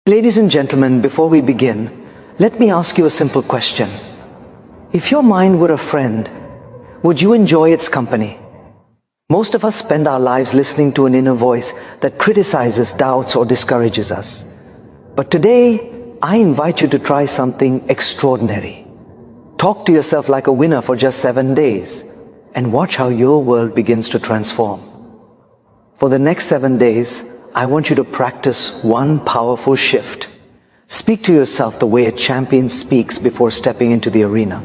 Ladies and gentlemen, before we begin, let me ask you a simple question. If your mind were a friend, would you enjoy its company? Most of us spend our lives listening to an inner voice that criticizes, doubts, or discourages us. But today, I invite you to try something extraordinary. Talk to yourself like a winner for just 7 days and watch how your world begins to transform. For the next 7 days, I want you to practice one powerful shift. Speak to yourself the way a champion speaks before stepping into the arena.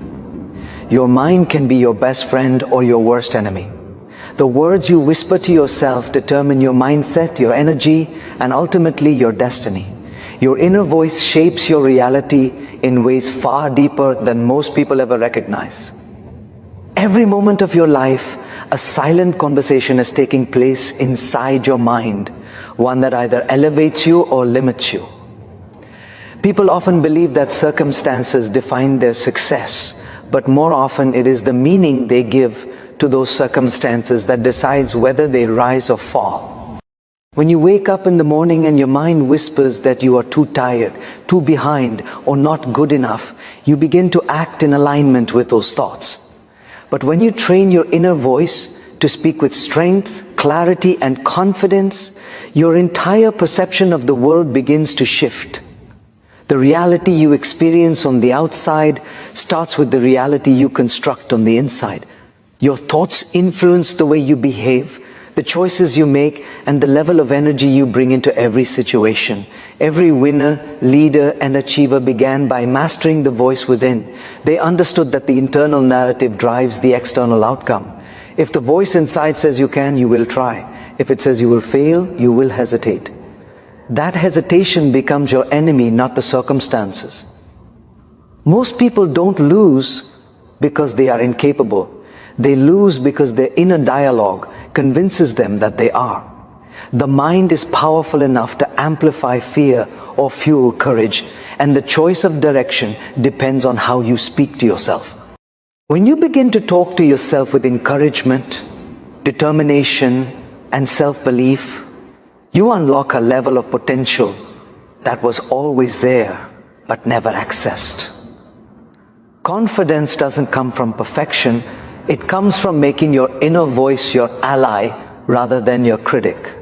Your mind can be your best friend or your worst enemy. The words you whisper to yourself determine your mindset, your energy, and ultimately your destiny. Your inner voice shapes your reality in ways far deeper than most people ever recognize. Every moment of your life, a silent conversation is taking place inside your mind, one that either elevates you or limits you. People often believe that circumstances define their success, but more often it is the meaning they give to those circumstances that decides whether they rise or fall. When you wake up in the morning and your mind whispers that you are too tired, too behind, or not good enough, you begin to act in alignment with those thoughts. But when you train your inner voice to speak with strength, clarity, and confidence, your entire perception of the world begins to shift. The reality you experience on the outside starts with the reality you construct on the inside. Your thoughts influence the way you behave, the choices you make, and the level of energy you bring into every situation. Every winner, leader, and achiever began by mastering the voice within. They understood that the internal narrative drives the external outcome. If the voice inside says you can, you will try. If it says you will fail, you will hesitate. That hesitation becomes your enemy, not the circumstances. Most people don't lose because they are incapable. They lose because their inner dialogue convinces them that they are. The mind is powerful enough to amplify fear or fuel courage, and the choice of direction depends on how you speak to yourself. When you begin to talk to yourself with encouragement, determination, and self-belief, you unlock a level of potential that was always there, but never accessed. Confidence doesn't come from perfection. It comes from making your inner voice your ally rather than your critic.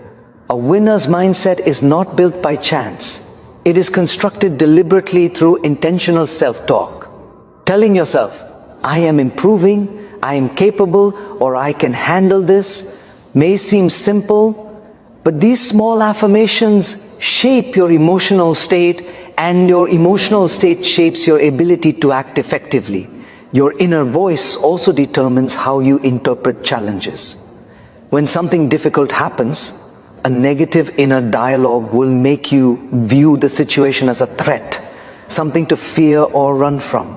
A winner's mindset is not built by chance. It is constructed deliberately through intentional self-talk. Telling yourself, I am improving, I am capable, or I can handle this may seem simple, but these small affirmations shape your emotional state, and your emotional state shapes your ability to act effectively. Your inner voice also determines how you interpret challenges. When something difficult happens, a negative inner dialogue will make you view the situation as a threat, something to fear or run from.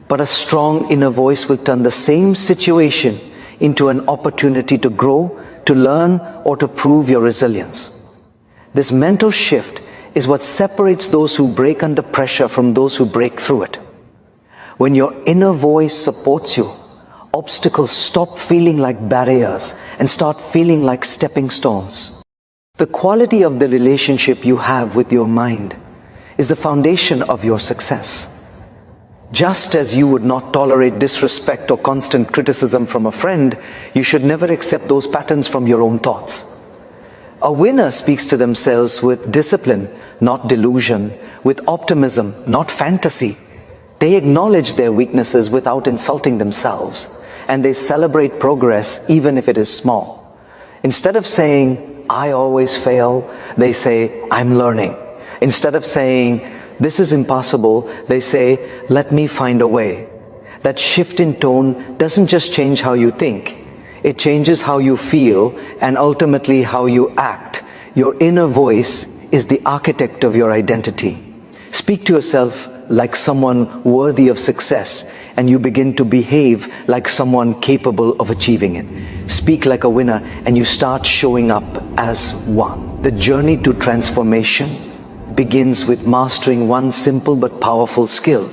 But a strong inner voice will turn the same situation into an opportunity to grow, to learn, or to prove your resilience. This mental shift is what separates those who break under pressure from those who break through it. When your inner voice supports you, obstacles stop feeling like barriers and start feeling like stepping stones. The quality of the relationship you have with your mind is the foundation of your success. Just as you would not tolerate disrespect or constant criticism from a friend, you should never accept those patterns from your own thoughts. A winner speaks to themselves with discipline, not delusion, with optimism, not fantasy. They acknowledge their weaknesses without insulting themselves, and they celebrate progress even if it is small. Instead of saying, I always fail, they say, I'm learning. Instead of saying, this is impossible, they say, let me find a way. That shift in tone doesn't just change how you think. It changes how you feel and ultimately how you act. Your inner voice is the architect of your identity. Speak to yourself like someone worthy of success, and you begin to behave like someone capable of achieving it. Speak like a winner, and you start showing up as one. The journey to transformation begins with mastering one simple but powerful skill: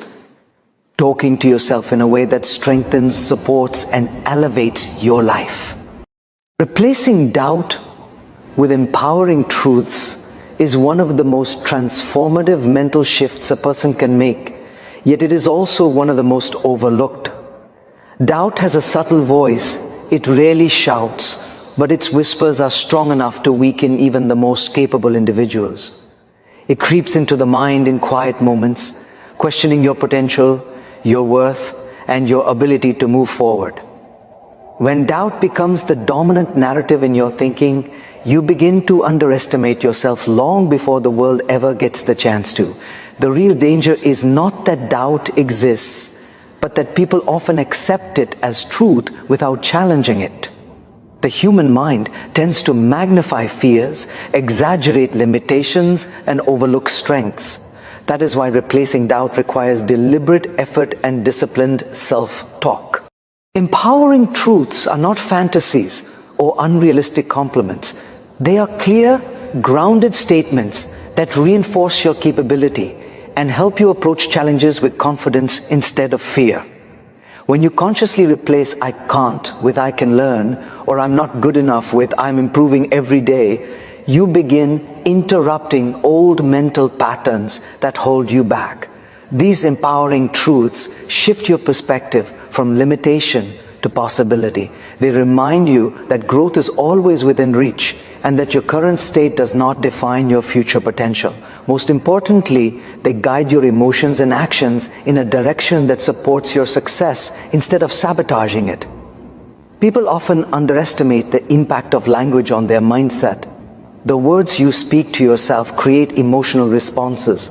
talking to yourself in a way that strengthens, supports, and elevates your life. Replacing doubt with empowering truths is one of the most transformative mental shifts a person can make, yet it is also one of the most overlooked. Doubt has a subtle voice. It rarely shouts, but its whispers are strong enough to weaken even the most capable individuals. It creeps into the mind in quiet moments, questioning your potential, your worth, and your ability to move forward. When doubt becomes the dominant narrative in your thinking, you begin to underestimate yourself long before the world ever gets the chance to. The real danger is not that doubt exists, but that people often accept it as truth without challenging it. The human mind tends to magnify fears, exaggerate limitations, and overlook strengths. That is why replacing doubt requires deliberate effort and disciplined self-talk. Empowering truths are not fantasies or unrealistic compliments. They are clear, grounded statements that reinforce your capability and help you approach challenges with confidence instead of fear. When you consciously replace "I can't" with "I can learn," or "I'm not good enough" with "I'm improving every day," you begin interrupting old mental patterns that hold you back. These empowering truths shift your perspective from limitation to possibility. They remind you that growth is always within reach and that your current state does not define your future potential. Most importantly, they guide your emotions and actions in a direction that supports your success instead of sabotaging it. People often underestimate the impact of language on their mindset. The words you speak to yourself create emotional responses.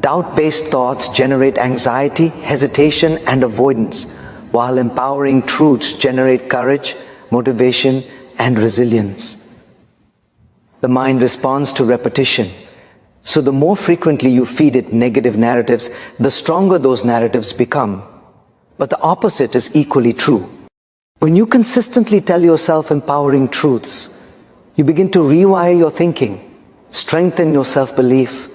Doubt-based thoughts generate anxiety, hesitation, and avoidance, while empowering truths generate courage, motivation, and resilience. The mind responds to repetition. So the more frequently you feed it negative narratives, the stronger those narratives become. But the opposite is equally true. When you consistently tell yourself empowering truths, you begin to rewire your thinking, strengthen your self-belief,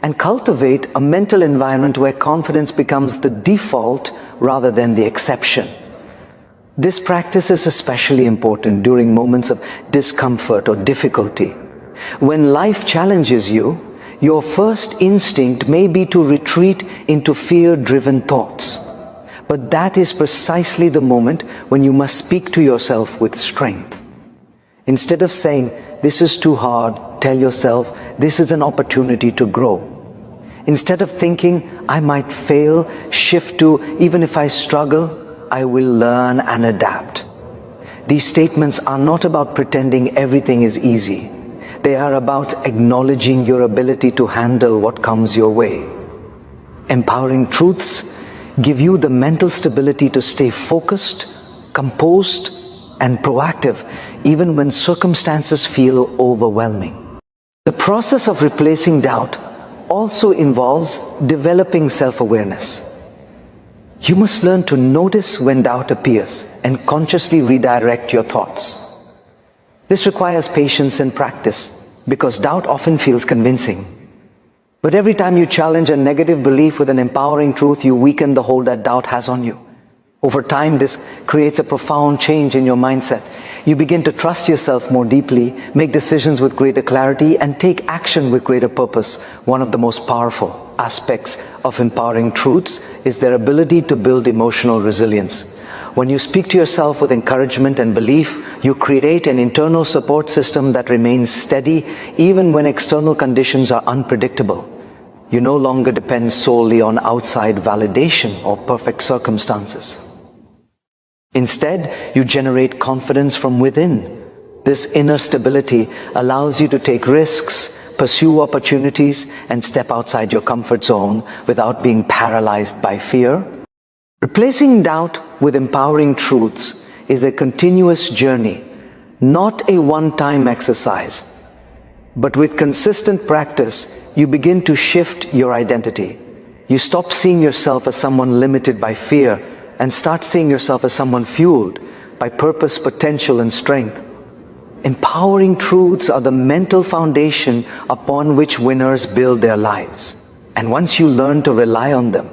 and cultivate a mental environment where confidence becomes the default rather than the exception. This practice is especially important during moments of discomfort or difficulty. When life challenges you, your first instinct may be to retreat into fear-driven thoughts. But that is precisely the moment when you must speak to yourself with strength. Instead of saying, "This is too hard," tell yourself, "This is an opportunity to grow." Instead of thinking, "I might fail," shift to, "Even if I struggle, I will learn and adapt." These statements are not about pretending everything is easy. They are about acknowledging your ability to handle what comes your way. Empowering truths give you the mental stability to stay focused, composed, and proactive even when circumstances feel overwhelming. The process of replacing doubt also involves developing self-awareness. You must learn to notice when doubt appears and consciously redirect your thoughts. This requires patience and practice because doubt often feels convincing. But every time you challenge a negative belief with an empowering truth, you weaken the hold that doubt has on you. Over time, this creates a profound change in your mindset. You begin to trust yourself more deeply, make decisions with greater clarity, and take action with greater purpose. One of the most powerful aspects of empowering truths is their ability to build emotional resilience. When you speak to yourself with encouragement and belief, you create an internal support system that remains steady even when external conditions are unpredictable. You no longer depend solely on outside validation or perfect circumstances. Instead, you generate confidence from within. This inner stability allows you to take risks, pursue opportunities, and step outside your comfort zone without being paralyzed by fear. Replacing doubt with empowering truths is a continuous journey, not a one-time exercise. But with consistent practice, you begin to shift your identity. You stop seeing yourself as someone limited by fear and start seeing yourself as someone fueled by purpose, potential, and strength. Empowering truths are the mental foundation upon which winners build their lives. And once you learn to rely on them,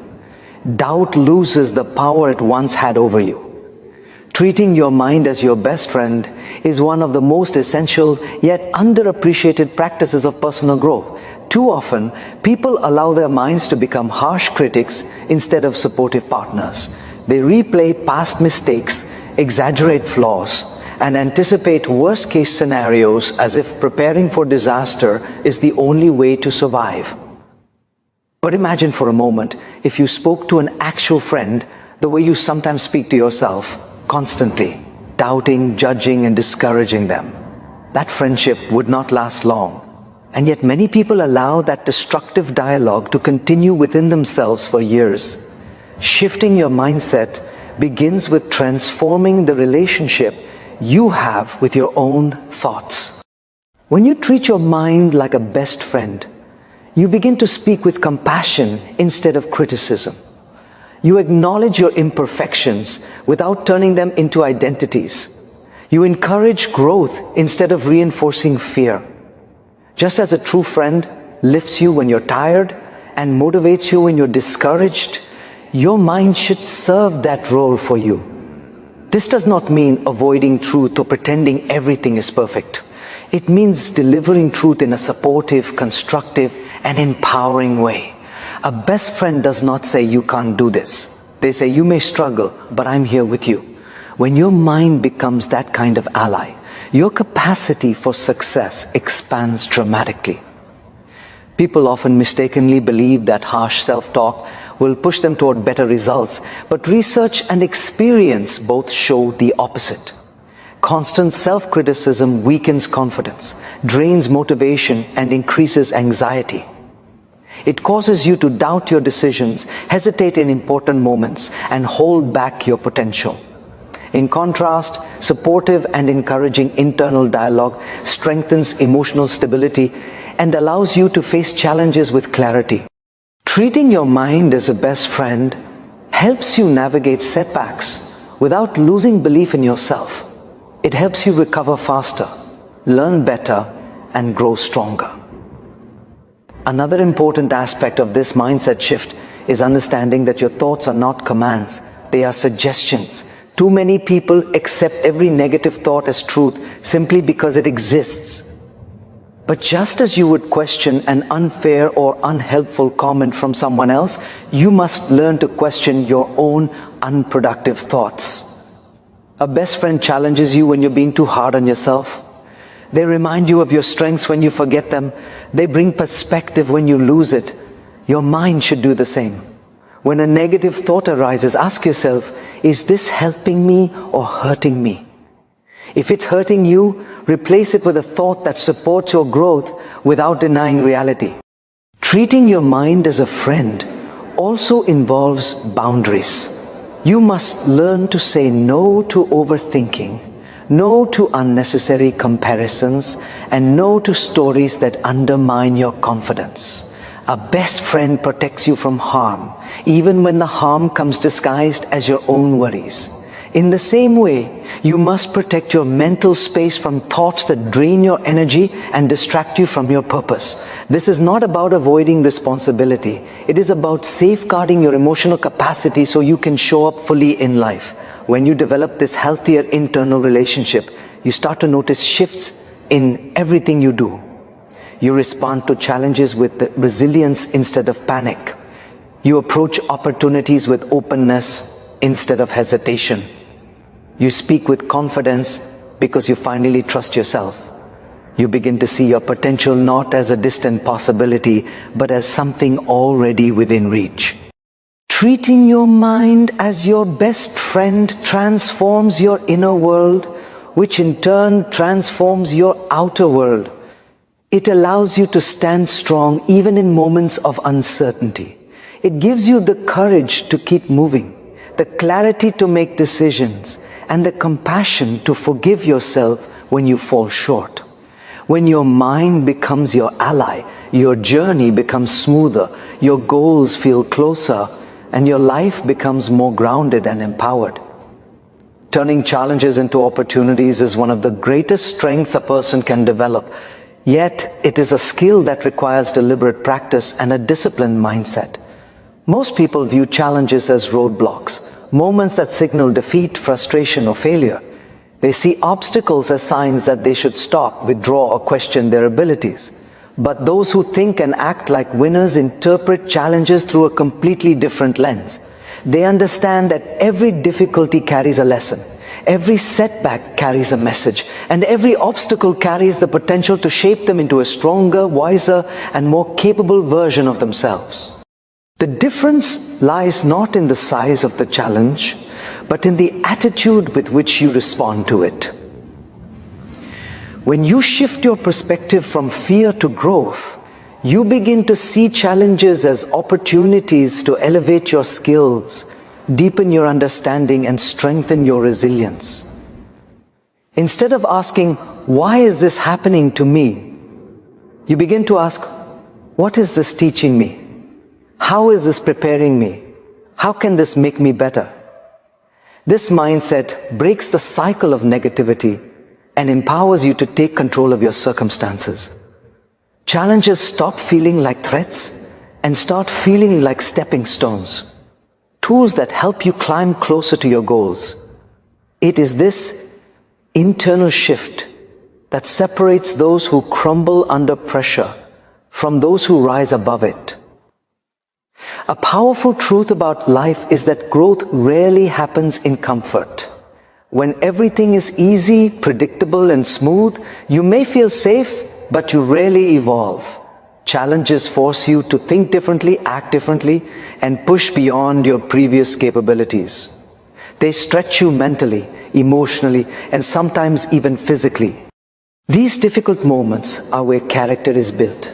doubt loses the power it once had over you. Treating your mind as your best friend is one of the most essential yet underappreciated practices of personal growth. Too often, people allow their minds to become harsh critics instead of supportive partners. They replay past mistakes, exaggerate flaws, and anticipate worst-case scenarios as if preparing for disaster is the only way to survive. But imagine for a moment if you spoke to an actual friend the way you sometimes speak to yourself, constantly, doubting, judging, and discouraging them. That friendship would not last long. And yet many people allow that destructive dialogue to continue within themselves for years. Shifting your mindset begins with transforming the relationship you have with your own thoughts. When you treat your mind like a best friend, you begin to speak with compassion instead of criticism. You acknowledge your imperfections without turning them into identities. You encourage growth instead of reinforcing fear. Just as a true friend lifts you when you're tired and motivates you when you're discouraged, your mind should serve that role for you. This does not mean avoiding truth or pretending everything is perfect. It means delivering truth in a supportive, constructive, and empowering way. A best friend does not say you can't do this. They say you may struggle, but I'm here with you. When your mind becomes that kind of ally, your capacity for success expands dramatically. People often mistakenly believe that harsh self-talk will push them toward better results, but research and experience both show the opposite. Constant self-criticism weakens confidence, drains motivation, and increases anxiety. It causes you to doubt your decisions, hesitate in important moments, and hold back your potential. In contrast, supportive and encouraging internal dialogue strengthens emotional stability and allows you to face challenges with clarity. Treating your mind as a best friend helps you navigate setbacks without losing belief in yourself. It helps you recover faster, learn better, and grow stronger. Another important aspect of this mindset shift is understanding that your thoughts are not commands, they are suggestions. Too many people accept every negative thought as truth simply because it exists. But just as you would question an unfair or unhelpful comment from someone else, you must learn to question your own unproductive thoughts. A best friend challenges you when you're being too hard on yourself. They remind you of your strengths when you forget them. They bring perspective when you lose it. Your mind should do the same. When a negative thought arises, ask yourself, is this helping me or hurting me? If it's hurting you, replace it with a thought that supports your growth without denying reality. Treating your mind as a friend also involves boundaries. You must learn to say no to overthinking, no to unnecessary comparisons, and no to stories that undermine your confidence. A best friend protects you from harm, even when the harm comes disguised as your own worries. In the same way, you must protect your mental space from thoughts that drain your energy and distract you from your purpose. This is not about avoiding responsibility. It is about safeguarding your emotional capacity so you can show up fully in life. When you develop this healthier internal relationship, you start to notice shifts in everything you do. You respond to challenges with resilience instead of panic. You approach opportunities with openness instead of hesitation. You speak with confidence because you finally trust yourself. You begin to see your potential not as a distant possibility, but as something already within reach. Treating your mind as your best friend transforms your inner world, which in turn transforms your outer world. It allows you to stand strong even in moments of uncertainty. It gives you the courage to keep moving, the clarity to make decisions, and the compassion to forgive yourself when you fall short. When your mind becomes your ally, your journey becomes smoother, your goals feel closer, and your life becomes more grounded and empowered. Turning challenges into opportunities is one of the greatest strengths a person can develop. Yet, it is a skill that requires deliberate practice and a disciplined mindset. Most people view challenges as roadblocks, moments that signal defeat, frustration, or failure. They see obstacles as signs that they should stop, withdraw, or question their abilities. But those who think and act like winners interpret challenges through a completely different lens. They understand that every difficulty carries a lesson, every setback carries a message, and every obstacle carries the potential to shape them into a stronger, wiser, and more capable version of themselves. The difference lies not in the size of the challenge, but in the attitude with which you respond to it. When you shift your perspective from fear to growth, you begin to see challenges as opportunities to elevate your skills, deepen your understanding, and strengthen your resilience. Instead of asking, "Why is this happening to me?" you begin to ask, "What is this teaching me? How is this preparing me? How can this make me better?" This mindset breaks the cycle of negativity and empowers you to take control of your circumstances. Challenges stop feeling like threats and start feeling like stepping stones, tools that help you climb closer to your goals. It is this internal shift that separates those who crumble under pressure from those who rise above it. A powerful truth about life is that growth rarely happens in comfort. When everything is easy, predictable, and smooth, you may feel safe, but you rarely evolve. Challenges force you to think differently, act differently, and push beyond your previous capabilities. They stretch you mentally, emotionally, and sometimes even physically. These difficult moments are where character is built,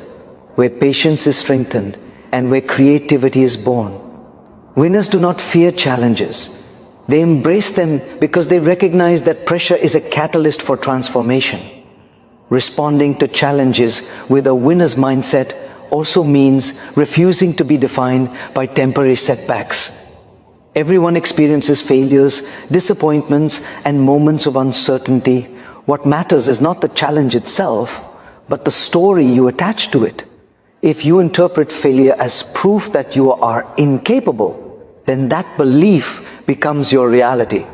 where patience is strengthened, and where creativity is born. Winners do not fear challenges. They embrace them because they recognize that pressure is a catalyst for transformation. Responding to challenges with a winner's mindset also means refusing to be defined by temporary setbacks. Everyone experiences failures, disappointments, and moments of uncertainty. What matters is not the challenge itself, but the story you attach to it. If you interpret failure as proof that you are incapable, then that belief becomes your reality.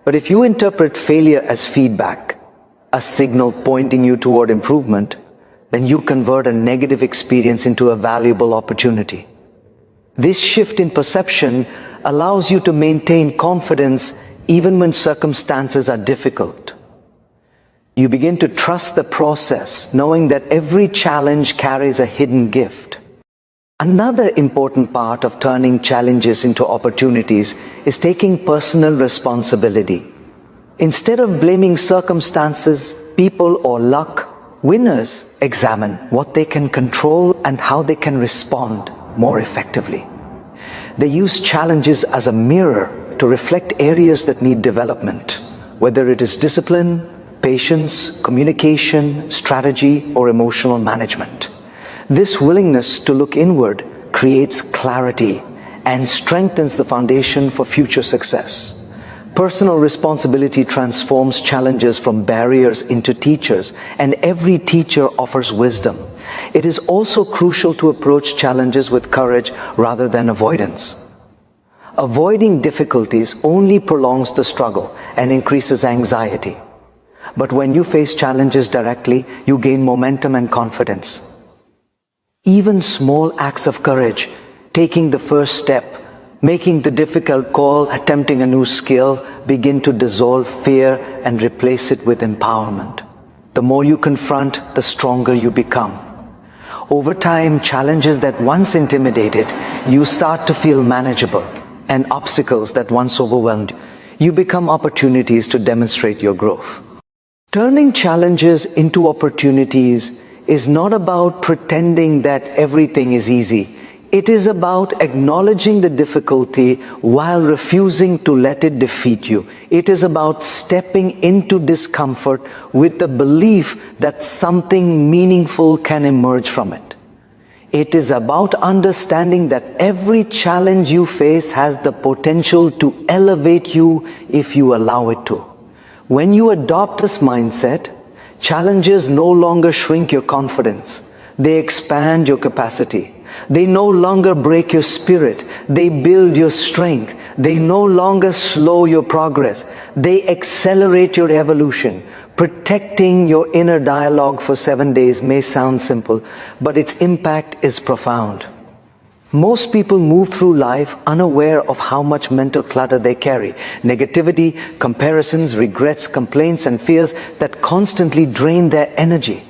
But if you interpret failure as feedback, a signal pointing you toward improvement, then you convert a negative experience into a valuable opportunity. This shift in perception allows you to maintain confidence even when circumstances are difficult. You begin to trust the process, knowing that every challenge carries a hidden gift. Another important part of turning challenges into opportunities is taking personal responsibility. Instead of blaming circumstances, people, or luck, winners examine what they can control and how they can respond more effectively. They use challenges as a mirror to reflect areas that need development, whether it is discipline, patience, communication, strategy, or emotional management. This willingness to look inward creates clarity and strengthens the foundation for future success. Personal responsibility transforms challenges from barriers into teachers, and every teacher offers wisdom. It is also crucial to approach challenges with courage rather than avoidance. Avoiding difficulties only prolongs the struggle and increases anxiety. But when you face challenges directly, you gain momentum and confidence. Even small acts of courage, taking the first step, making the difficult call, attempting a new skill, begin to dissolve fear and replace it with empowerment. The more you confront, the stronger you become. Over time, challenges that once intimidated you start to feel manageable, and obstacles that once overwhelmed you become opportunities to demonstrate your growth. Turning challenges into opportunities is not about pretending that everything is easy. It is about acknowledging the difficulty while refusing to let it defeat you. It is about stepping into discomfort with the belief that something meaningful can emerge from it. It is about understanding that every challenge you face has the potential to elevate you if you allow it to. When you adopt this mindset, challenges no longer shrink your confidence. They expand your capacity. They no longer break your spirit. They build your strength. They no longer slow your progress. They accelerate your evolution. Protecting your inner dialogue for 7 days may sound simple, but its impact is profound. Most people move through life unaware of how much mental clutter they carry. Negativity, comparisons, regrets, complaints, and fears that constantly drain their energy.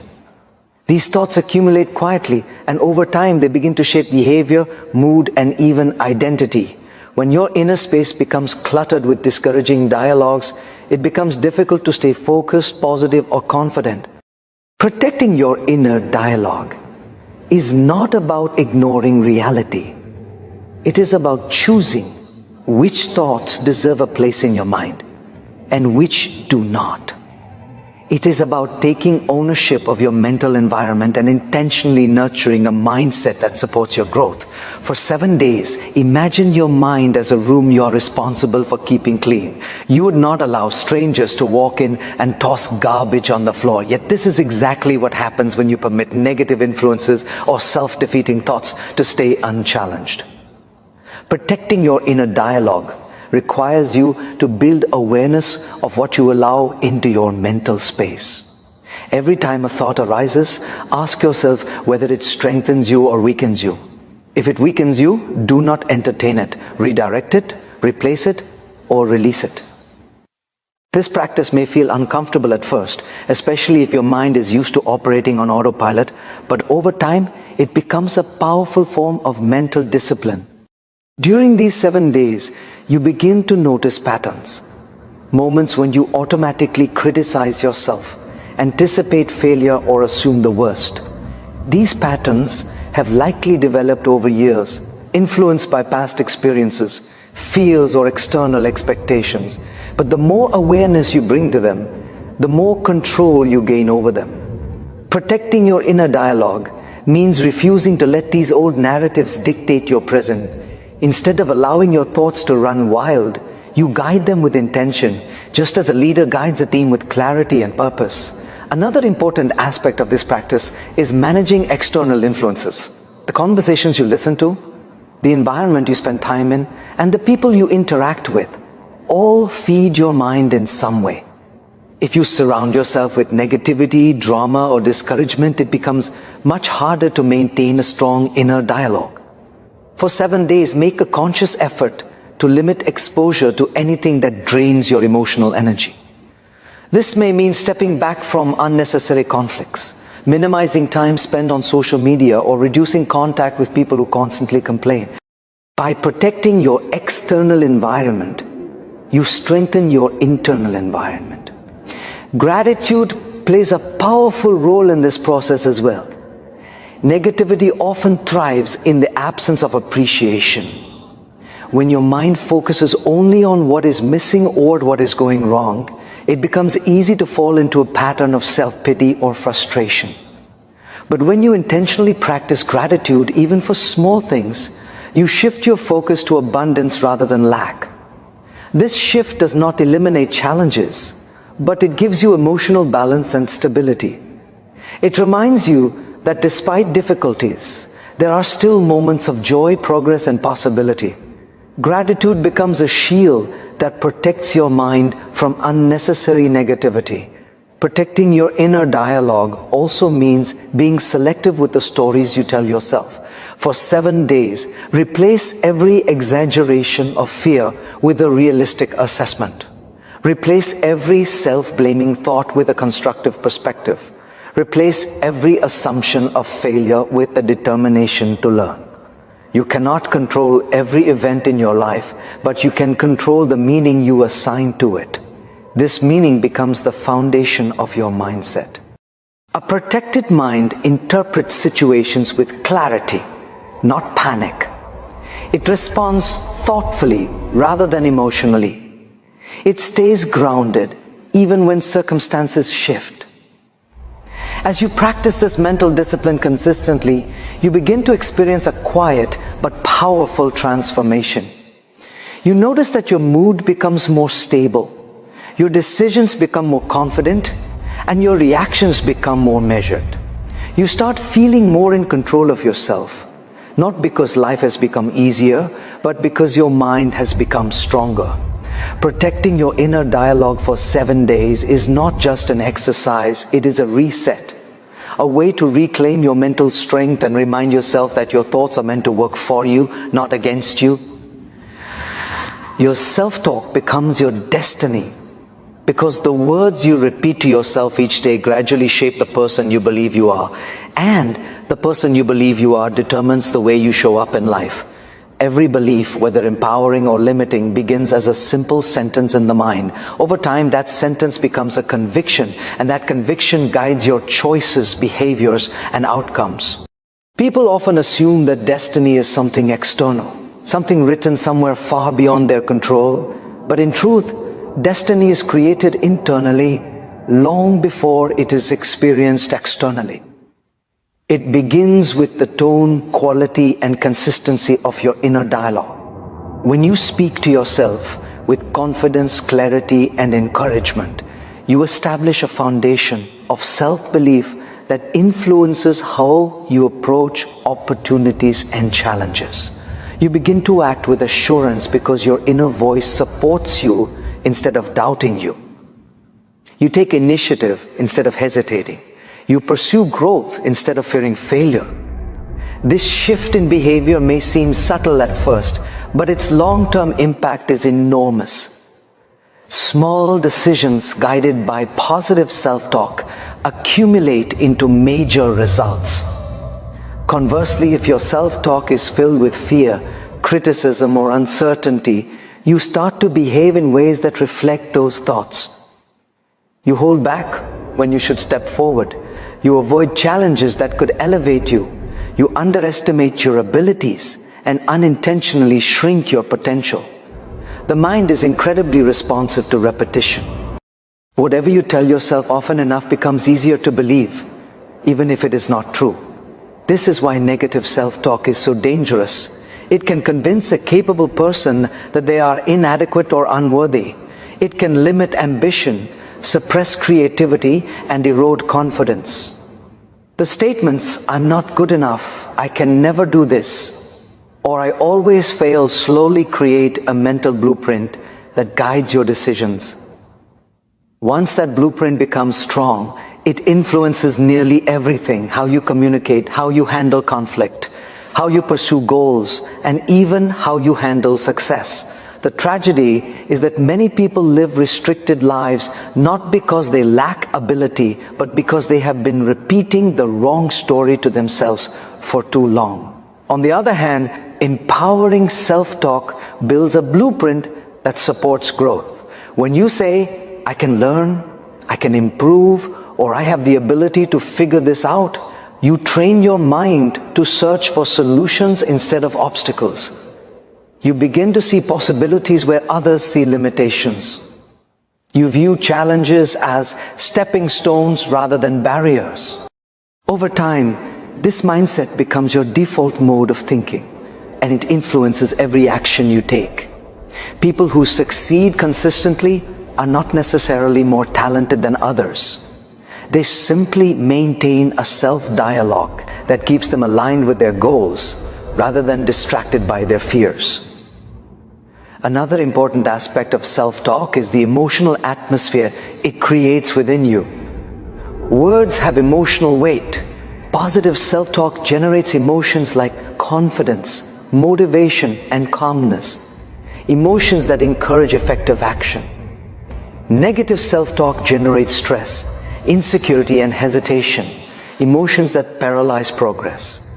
These thoughts accumulate quietly, and over time they begin to shape behavior, mood, and even identity. When your inner space becomes cluttered with discouraging dialogues, it becomes difficult to stay focused, positive, or confident. Protecting your inner dialogue is not about ignoring reality. It is about choosing which thoughts deserve a place in your mind and which do not. It is about taking ownership of your mental environment and intentionally nurturing a mindset that supports your growth. For 7 days, imagine your mind as a room you are responsible for keeping clean. You would not allow strangers to walk in and toss garbage on the floor. Yet this is exactly what happens when you permit negative influences or self-defeating thoughts to stay unchallenged. Protecting your inner dialogue requires you to build awareness of what you allow into your mental space. Every time a thought arises, ask yourself whether it strengthens you or weakens you. If it weakens you, do not entertain it. Redirect it, replace it, or release it. This practice may feel uncomfortable at first, especially if your mind is used to operating on autopilot, but over time, it becomes a powerful form of mental discipline. During these 7 days, you begin to notice patterns, moments when you automatically criticize yourself, anticipate failure, or assume the worst. These patterns have likely developed over years, influenced by past experiences, fears, or external expectations. But the more awareness you bring to them, the more control you gain over them. Protecting your inner dialogue means refusing to let these old narratives dictate your present. Instead of allowing your thoughts to run wild, you guide them with intention, just as a leader guides a team with clarity and purpose. Another important aspect of this practice is managing external influences. The conversations you listen to, the environment you spend time in, and the people you interact with all feed your mind in some way. If you surround yourself with negativity, drama, or discouragement, it becomes much harder to maintain a strong inner dialogue. For 7 days, make a conscious effort to limit exposure to anything that drains your emotional energy. This may mean stepping back from unnecessary conflicts, minimizing time spent on social media, or reducing contact with people who constantly complain. By protecting your external environment, you strengthen your internal environment. Gratitude plays a powerful role in this process as well. Negativity often thrives in the absence of appreciation. When your mind focuses only on what is missing or what is going wrong, it becomes easy to fall into a pattern of self-pity or frustration. But when you intentionally practice gratitude, even for small things, you shift your focus to abundance rather than lack. This shift does not eliminate challenges, but it gives you emotional balance and stability. It reminds you that despite difficulties, there are still moments of joy, progress, and possibility. Gratitude becomes a shield that protects your mind from unnecessary negativity. Protecting your inner dialogue also means being selective with the stories you tell yourself. For 7 days, replace every exaggeration of fear with a realistic assessment. Replace every self-blaming thought with a constructive perspective. Replace every assumption of failure with a determination to learn. You cannot control every event in your life, but you can control the meaning you assign to it. This meaning becomes the foundation of your mindset. A protected mind interprets situations with clarity, not panic. It responds thoughtfully rather than emotionally. It stays grounded even when circumstances shift. As you practice this mental discipline consistently, you begin to experience a quiet but powerful transformation. You notice that your mood becomes more stable, your decisions become more confident, and your reactions become more measured. You start feeling more in control of yourself. not because life has become easier, but because your mind has become stronger. Protecting your inner dialogue for 7 days is not just an exercise, it is a reset. A way to reclaim your mental strength and remind yourself that your thoughts are meant to work for you, not against you. Your self-talk becomes your destiny because the words you repeat to yourself each day gradually shape the person you believe you are. And the person you believe you are determines the way you show up in life. Every belief, whether empowering or limiting, begins as a simple sentence in the mind. Over time, that sentence becomes a conviction, and that conviction guides your choices, behaviors, and outcomes. People often assume that destiny is something external, something written somewhere far beyond their control. But in truth, destiny is created internally long before it is experienced externally. It begins with the tone, quality, and consistency of your inner dialogue. When you speak to yourself with confidence, clarity, and encouragement, you establish a foundation of self-belief that influences how you approach opportunities and challenges. You begin to act with assurance because your inner voice supports you instead of doubting you. You take initiative instead of hesitating. You pursue growth instead of fearing failure. This shift in behavior may seem subtle at first, but its long-term impact is enormous. Small decisions guided by positive self-talk accumulate into major results. Conversely, if your self-talk is filled with fear, criticism, or uncertainty, you start to behave in ways that reflect those thoughts. You hold back when you should step forward. You avoid challenges that could elevate you. You underestimate your abilities and unintentionally shrink your potential. The mind is incredibly responsive to repetition. Whatever you tell yourself often enough becomes easier to believe, even if it is not true. This is why negative self-talk is so dangerous. It can convince a capable person that they are inadequate or unworthy. It can limit ambition, suppress creativity, and erode confidence. The statements, "I'm not good enough," "I can never do this," or "I always fail," slowly create a mental blueprint that guides your decisions. Once that blueprint becomes strong, it influences nearly everything: how you communicate, how you handle conflict, how you pursue goals, and even how you handle success. The tragedy is that many people live restricted lives not because they lack ability, but because they have been repeating the wrong story to themselves for too long. On the other hand, empowering self-talk builds a blueprint that supports growth. When you say, "I can learn, I can improve," or "I have the ability to figure this out," you train your mind to search for solutions instead of obstacles. You begin to see possibilities where others see limitations. You view challenges as stepping stones rather than barriers. Over time, this mindset becomes your default mode of thinking, and it influences every action you take. People who succeed consistently are not necessarily more talented than others. They simply maintain a self-dialogue that keeps them aligned with their goals rather than distracted by their fears. Another important aspect of self-talk is the emotional atmosphere it creates within you. Words have emotional weight. Positive self-talk generates emotions like confidence, motivation, and calmness. Emotions that encourage effective action. Negative self-talk generates stress, insecurity, and hesitation. Emotions that paralyze progress.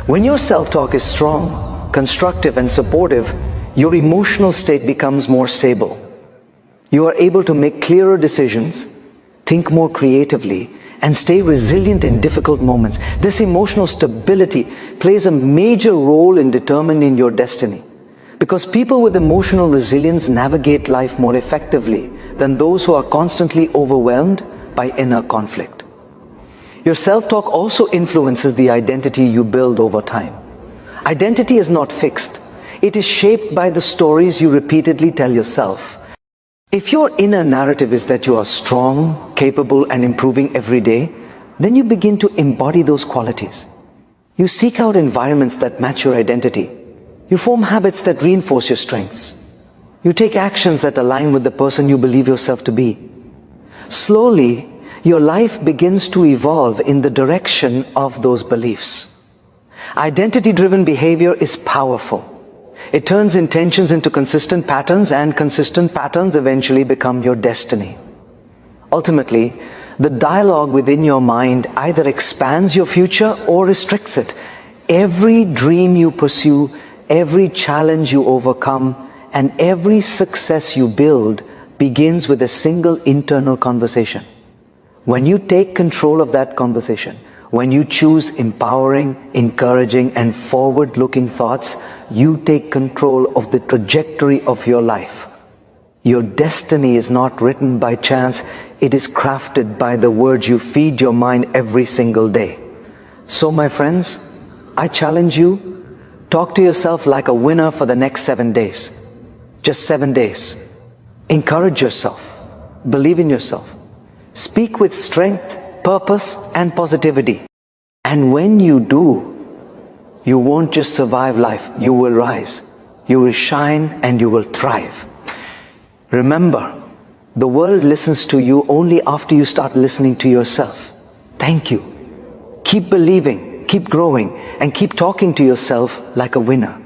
When your self-talk is strong, constructive, and supportive, your emotional state becomes more stable. You are able to make clearer decisions, think more creatively, and stay resilient in difficult moments. This emotional stability plays a major role in determining your destiny, because people with emotional resilience navigate life more effectively than those who are constantly overwhelmed by inner conflict. Your self-talk also influences the identity you build over time. Identity is not fixed. It is shaped by the stories you repeatedly tell yourself. If your inner narrative is that you are strong, capable, and improving every day, then you begin to embody those qualities. You seek out environments that match your identity. You form habits that reinforce your strengths. You take actions that align with the person you believe yourself to be. Slowly, your life begins to evolve in the direction of those beliefs. Identity-driven behavior is powerful. It turns intentions into consistent patterns, and consistent patterns eventually become your destiny. Ultimately, the dialogue within your mind either expands your future or restricts it. Every dream you pursue, every challenge you overcome, and every success you build begins with a single internal conversation. When you take control of that conversation, when you choose empowering, encouraging, and forward-looking thoughts, you take control of the trajectory of your life. Your destiny is not written by chance, it is crafted by the words you feed your mind every single day. So my friends, I challenge you, talk to yourself like a winner for the next 7 days. Just 7 days. Encourage yourself. Believe in yourself. Speak with strength, purpose, and positivity. And when you do, you won't just survive life, you will rise. You will shine and you will thrive. Remember, the world listens to you only after you start listening to yourself. Thank you. Keep believing, keep growing, and keep talking to yourself like a winner.